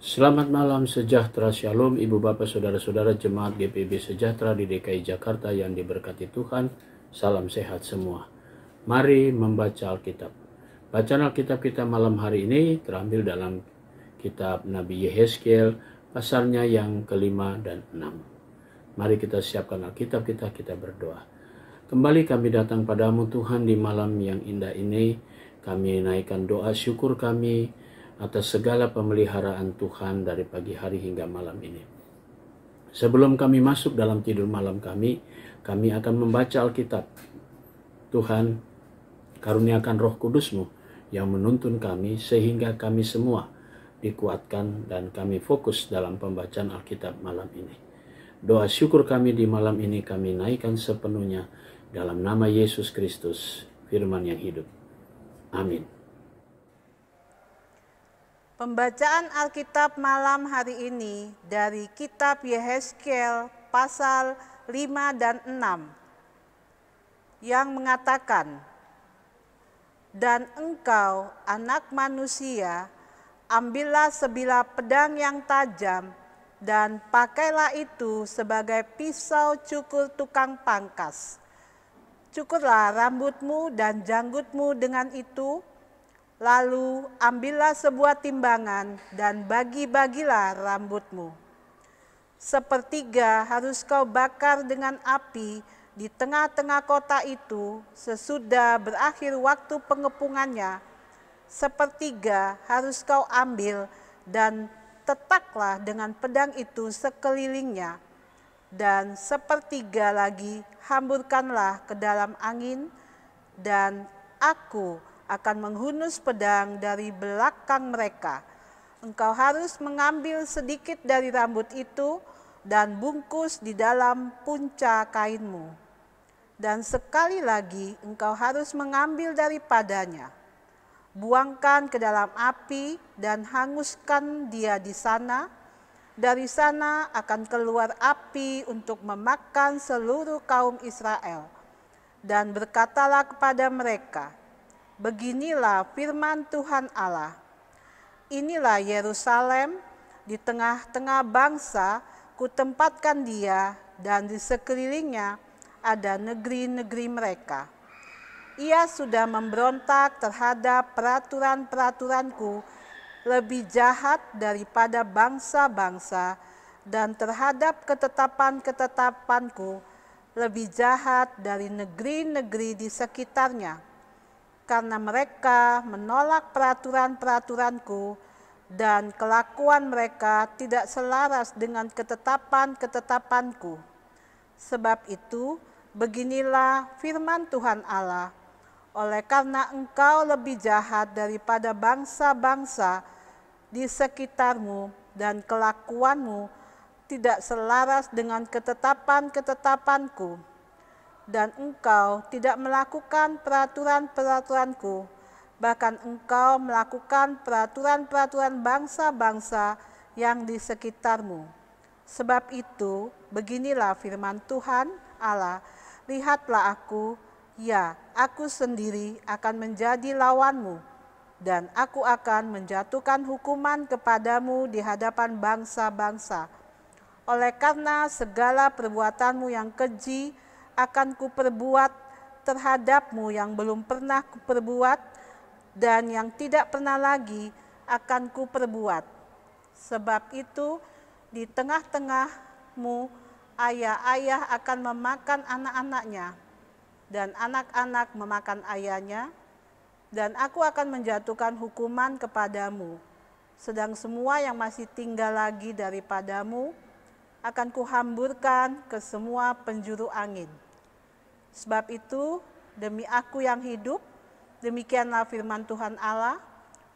Selamat malam, sejahtera, shalom Ibu Bapak Saudara-saudara Jemaat GPIB Sejahtera di DKI Jakarta yang diberkati Tuhan. Salam sehat semua. Mari membaca Alkitab. Bacaan Alkitab kita malam hari ini terambil dalam kitab Nabi Yehezkiel pasalnya yang kelima dan 6. Mari kita siapkan Alkitab kita berdoa. Kembali kami datang padamu Tuhan di malam yang indah ini. Kami naikkan doa syukur kami atas segala pemeliharaan Tuhan dari pagi hari hingga malam ini. Sebelum kami masuk dalam tidur malam kami akan membaca Alkitab. Tuhan, karuniakan Roh Kudus-Mu yang menuntun kami sehingga kami semua dikuatkan dan kami fokus dalam pembacaan Alkitab malam ini. Doa syukur kami di malam ini kami naikkan sepenuhnya dalam nama Yesus Kristus, firman yang hidup. Amin. Pembacaan Alkitab malam hari ini dari kitab Yehezkiel pasal 5 dan 6 yang mengatakan, "Dan engkau, anak manusia, ambillah sebilah pedang yang tajam dan pakailah itu sebagai pisau cukur tukang pangkas. Cukurlah rambutmu dan janggutmu dengan itu, lalu ambillah sebuah timbangan dan bagi-bagilah rambutmu. Sepertiga harus kau bakar dengan api di tengah-tengah kota itu sesudah berakhir waktu pengepungannya. Sepertiga harus kau ambil dan tetaklah dengan pedang itu sekelilingnya. Dan sepertiga lagi hamburkanlah ke dalam angin, dan aku akan menghunus pedang dari belakang mereka. Engkau harus mengambil sedikit dari rambut itu dan bungkus di dalam punca kainmu. Dan sekali lagi engkau harus mengambil daripadanya. Buangkan ke dalam api dan hanguskan dia di sana. Dari sana akan keluar api untuk memakan seluruh kaum Israel. Dan berkatalah kepada mereka, beginilah firman Tuhan Allah, inilah Yerusalem, di tengah-tengah bangsa kutempatkan dia, dan di sekelilingnya ada negeri-negeri mereka. Ia sudah memberontak terhadap peraturan-peraturanku, lebih jahat daripada bangsa-bangsa, dan terhadap ketetapan-ketetapanku, lebih jahat dari negeri-negeri di sekitarnya. Karena mereka menolak peraturan-peraturanku dan kelakuan mereka tidak selaras dengan ketetapan-ketetapanku. Sebab itu, beginilah firman Tuhan Allah, oleh karena engkau lebih jahat daripada bangsa-bangsa di sekitarmu dan kelakuanmu tidak selaras dengan ketetapan-ketetapanku, dan engkau tidak melakukan peraturan-peraturanku, bahkan engkau melakukan peraturan-peraturan bangsa-bangsa yang di sekitarmu. Sebab itu, beginilah firman Tuhan Allah, lihatlah aku, ya, aku sendiri akan menjadi lawanmu, dan aku akan menjatuhkan hukuman kepadamu di hadapan bangsa-bangsa. Oleh karena segala perbuatanmu yang keji akan kuperbuat terhadapmu yang belum pernah kuperbuat, dan yang tidak pernah lagi akan kuperbuat. Sebab itu di tengah-tengahmu ayah-ayah akan memakan anak-anaknya, dan anak-anak memakan ayahnya, dan aku akan menjatuhkan hukuman kepadamu. Sedang semua yang masih tinggal lagi daripadamu akan kuhamburkan ke semua penjuru angin. Sebab itu, demi aku yang hidup, demikianlah firman Tuhan Allah,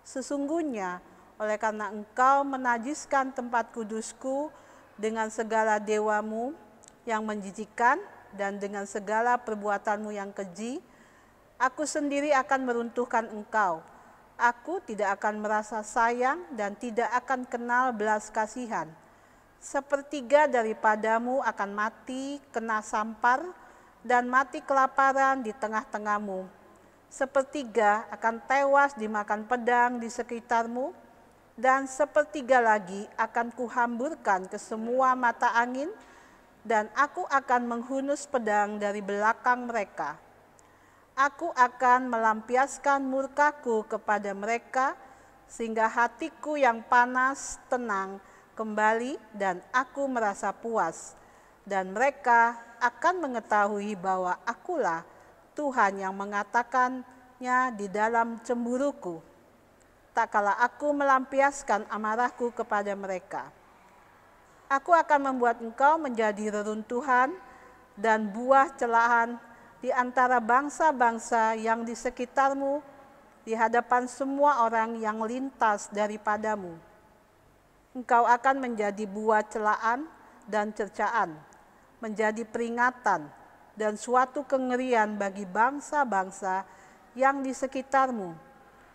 sesungguhnya oleh karena engkau menajiskan tempat kudusku dengan segala dewamu yang menjijikkan dan dengan segala perbuatanmu yang keji, aku sendiri akan meruntuhkan engkau. Aku tidak akan merasa sayang dan tidak akan kenal belas kasihan. Sepertiga daripadamu akan mati kena sampar, dan mati kelaparan di tengah-tengahmu. Sepertiga akan tewas dimakan pedang di sekitarmu, dan sepertiga lagi akan kuhamburkan ke semua mata angin, dan aku akan menghunus pedang dari belakang mereka. Aku akan melampiaskan murkaku kepada mereka, sehingga hatiku yang panas tenang kembali dan aku merasa puas. Dan mereka akan mengetahui bahwa akulah Tuhan yang mengatakannya di dalam cemburuku. Tak kala aku melampiaskan amarahku kepada mereka. Aku akan membuat engkau menjadi reruntuhan dan buah celahan di antara bangsa-bangsa yang di sekitarmu, di hadapan semua orang yang lintas daripadamu. Engkau akan menjadi buah celaan dan cercaan, menjadi peringatan dan suatu kengerian bagi bangsa-bangsa yang di sekitarmu.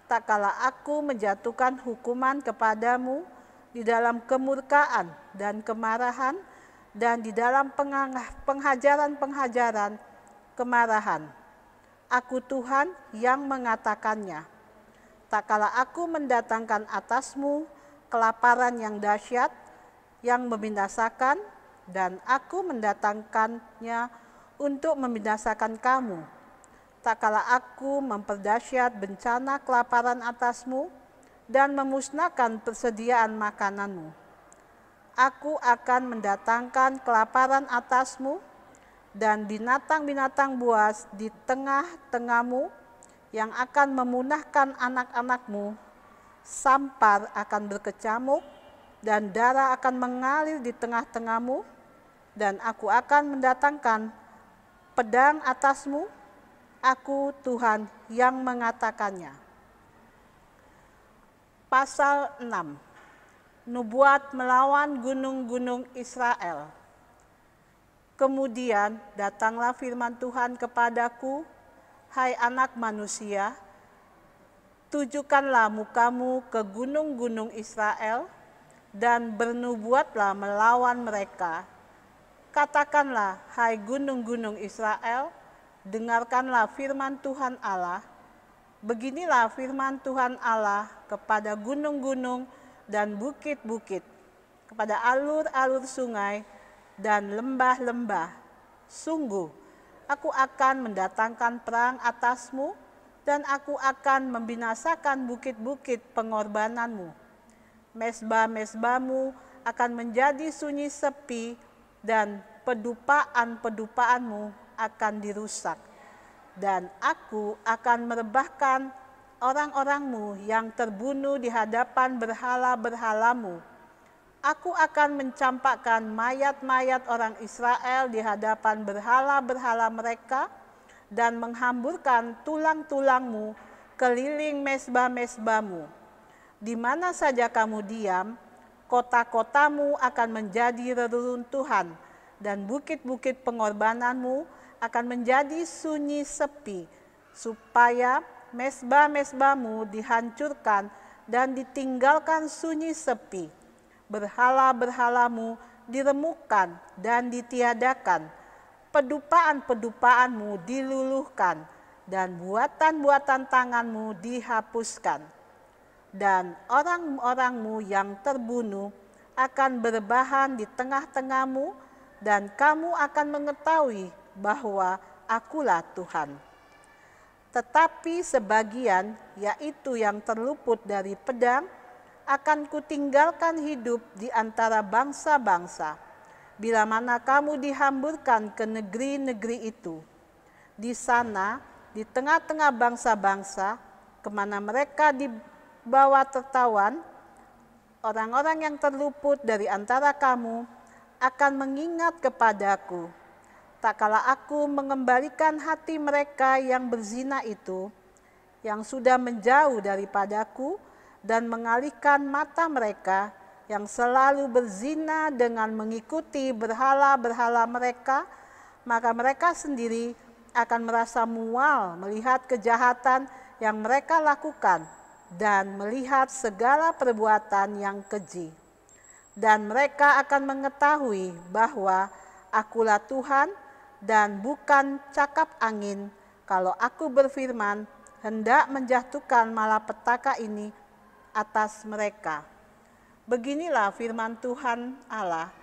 Tak kala aku menjatuhkan hukuman kepadamu di dalam kemurkaan dan kemarahan, dan di dalam penghajaran-penghajaran kemarahan. Aku Tuhan yang mengatakannya. Tak kala aku mendatangkan atasmu kelaparan yang dahsyat, yang membinasakan, dan aku mendatangkannya untuk membinasakan kamu. Tak kala aku memperdahsyat bencana kelaparan atasmu dan memusnahkan persediaan makananmu. Aku akan mendatangkan kelaparan atasmu dan binatang-binatang buas di tengah-tengahmu yang akan memunahkan anak-anakmu. Sampar akan berkecamuk dan darah akan mengalir di tengah-tengahmu, dan aku akan mendatangkan pedang atasmu. Aku Tuhan yang mengatakannya. Pasal 6. Nubuat melawan gunung-gunung Israel. Kemudian datanglah firman Tuhan kepadaku, hai anak manusia, tujukanlah mukamu ke gunung-gunung Israel, dan bernubuatlah melawan mereka. Katakanlah, hai gunung-gunung Israel, dengarkanlah firman Tuhan Allah. Beginilah firman Tuhan Allah kepada gunung-gunung dan bukit-bukit, kepada alur-alur sungai dan lembah-lembah. Sungguh, aku akan mendatangkan perang atasmu, dan aku akan membinasakan bukit-bukit pengorbananmu. Mesbah-mesbahmu akan menjadi sunyi sepi, dan pedupaan-pedupaanmu akan dirusak. Dan aku akan merebahkan orang-orangmu yang terbunuh di hadapan berhala-berhalamu. Aku akan mencampakkan mayat-mayat orang Israel di hadapan berhala-berhala mereka, dan menghamburkan tulang-tulangmu keliling mesbah-mesbahmu. Di mana saja kamu diam, kota-kotamu akan menjadi reruntuhan, dan bukit-bukit pengorbananmu akan menjadi sunyi sepi, supaya mesbah-mesbahmu dihancurkan dan ditinggalkan sunyi sepi. Berhala-berhalamu diremukkan dan ditiadakan, pedupaan-pedupaanmu diluluhkan, dan buatan-buatan tanganmu dihapuskan. Dan orang-orangmu yang terbunuh akan berbahan di tengah-tengahmu, dan kamu akan mengetahui bahwa akulah Tuhan. Tetapi sebagian, yaitu yang terluput dari pedang, akan kutinggalkan hidup di antara bangsa-bangsa, bila mana kamu dihamburkan ke negeri-negeri itu. Di sana, di tengah-tengah bangsa-bangsa, kemana mereka dibawa tertawan, orang-orang yang terluput dari antara kamu akan mengingat kepadaku. Tak kala aku mengembalikan hati mereka yang berzina itu, yang sudah menjauh daripadaku, dan mengalihkan mata mereka yang selalu berzina dengan mengikuti berhala-berhala mereka, maka mereka sendiri akan merasa mual melihat kejahatan yang mereka lakukan dan melihat segala perbuatan yang keji. Dan mereka akan mengetahui bahwa akulah Tuhan dan bukan cakap angin, kalau aku berfirman hendak menjatuhkan malapetaka ini atas mereka. Beginilah firman Tuhan Allah,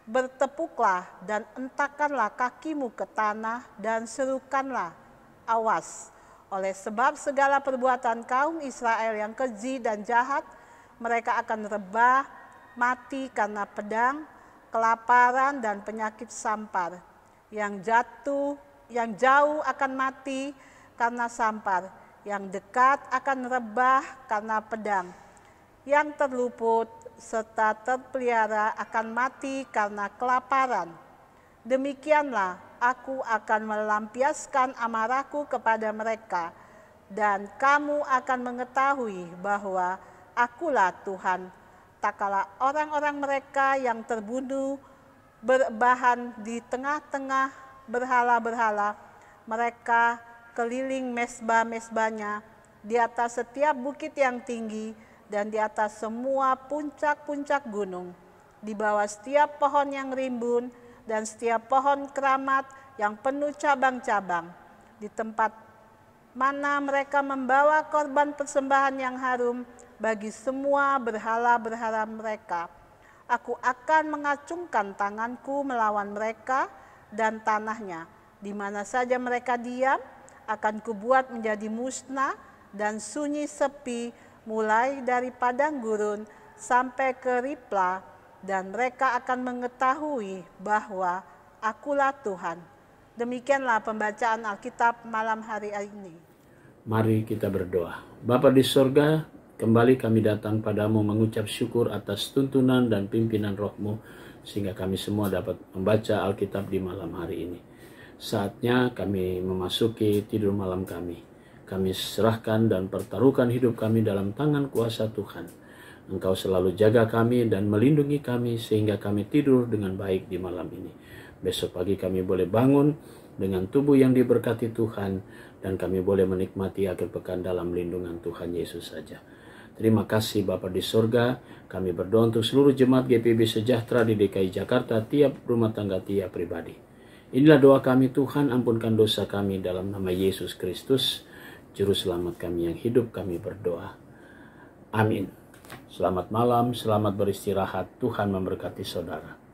bertepuklah dan entakanlah kakimu ke tanah dan serukanlah, awas, oleh sebab segala perbuatan kaum Israel yang keji dan jahat, mereka akan rebah, mati karena pedang, kelaparan dan penyakit sampar. Yang jauh akan mati karena sampar, yang dekat akan rebah karena pedang. Yang terluput serta terpelihara akan mati karena kelaparan. Demikianlah aku akan melampiaskan amarahku kepada mereka, dan kamu akan mengetahui bahwa akulah Tuhan. Tak kalah orang-orang mereka yang terbunuh berbahan di tengah-tengah berhala-berhala, mereka keliling mesbah-mesbahnya di atas setiap bukit yang tinggi dan di atas semua puncak-puncak gunung, di bawah setiap pohon yang rimbun dan setiap pohon keramat yang penuh cabang-cabang, di tempat mana mereka membawa korban persembahan yang harum bagi semua berhala-berhala mereka. Aku akan mengacungkan tanganku melawan mereka, dan tanahnya di mana saja mereka diam akan kubuat menjadi musnah dan sunyi sepi, mulai dari padang gurun sampai ke Ripla, dan mereka akan mengetahui bahwa akulah Tuhan. Demikianlah pembacaan Alkitab malam hari ini. Mari kita berdoa. Bapa di sorga, kembali kami datang padamu mengucap syukur atas tuntunan dan pimpinan Roh-Mu, sehingga kami semua dapat membaca Alkitab di malam hari ini. Saatnya kami memasuki tidur malam kami. Kami serahkan dan pertaruhkan hidup kami dalam tangan kuasa Tuhan. Engkau selalu jaga kami dan melindungi kami sehingga kami tidur dengan baik di malam ini. Besok pagi kami boleh bangun dengan tubuh yang diberkati Tuhan, dan kami boleh menikmati akhir pekan dalam lindungan Tuhan Yesus saja. Terima kasih Bapa di sorga. Kami berdoa untuk seluruh jemaat GPIB Sejahtera di DKI Jakarta, tiap rumah tangga, tiap pribadi. Inilah doa kami, Tuhan, ampunkan dosa kami dalam nama Yesus Kristus, Juru Selamat kami yang hidup, kami berdoa. Amin. Selamat malam, selamat beristirahat. Tuhan memberkati saudara.